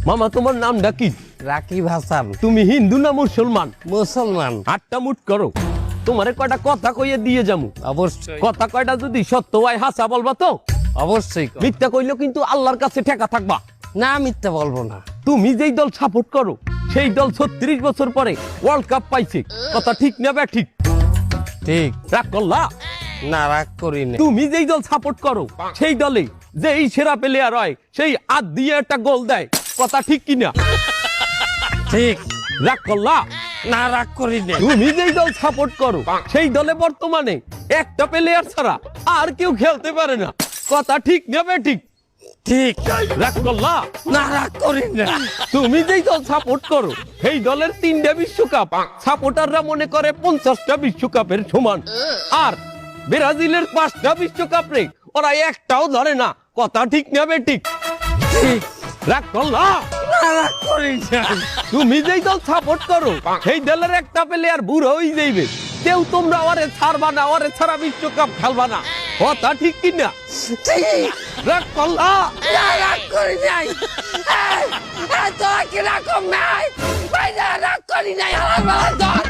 মামা তোমার নামটা কি? রাকিব হাসান। তুমি হিন্দু না মুসলমান? মুসলমান। আটটা মুট করো, তোমারে কয়টা কথা কইয়ে দিয়ে যামু। অবশ্যই। কথা কয়টা যদি সত্য হয় হাসা বলবা তো? অবশ্যই। মিথ্যা কইলেও কিন্তু আল্লাহর কাছে ঠেকা থাকবা। না, মিথ্যা বলবো না। তুমি যেই দল সাপোর্ট করো সেই দল 36 বছর পরে ওয়ার্ল্ড কাপ পাইছে, কথা ঠিক না বে ঠিক? ঠিক। রাগ করলা? না, রাগ করি না। তুমি যেই দল সাপোর্ট করো সেই দলে যে এই সেরা প্লেয়ার হয় সেই হাত দিয়ে একটা গোল দেয়, কথা ঠিক কিনা? ঠিক। রাগ করলা? না, রাগ করি না। তুমি যেই দল সাপোর্ট করো সেই দলে বর্তমানে একটা প্লেয়ার ছাড়া আর কেউ খেলতে পারে না, কথা ঠিক না বে ঠিক? ঠিক। রাগ করলা? না, রাগ করি না। তুমি যেই দল সাপোর্ট করো সেই দলের 3টা বিশ্বকাপ সাপোর্টাররা মনে করে 50টা বিশ্বকাপের সমান, আর ব্রাজিলের 5টা বিশ্বকাপ রে ওরা একটাও ধরে না, কথা ঠিক না বে ঠিক? ঠিক। রাগ করলা? না, রাগ করি না। তুমি যেই দল সাপোর্ট করো সেই দলের একটা প্লেয়ার বুড়ো হয়ে যাইবে, কেউ তোমরা ওরে ছাড়বা না, ওরে ছাড়া বিশ্বকাপ খেলবা না, কথা ঠিক কিনা? ঠিক। রাগ করলা? না, রাগ করি নাই। তোরা কি রাগ নাই? ভাই, না, রাগ করি নাই। আমার বেলা ধর।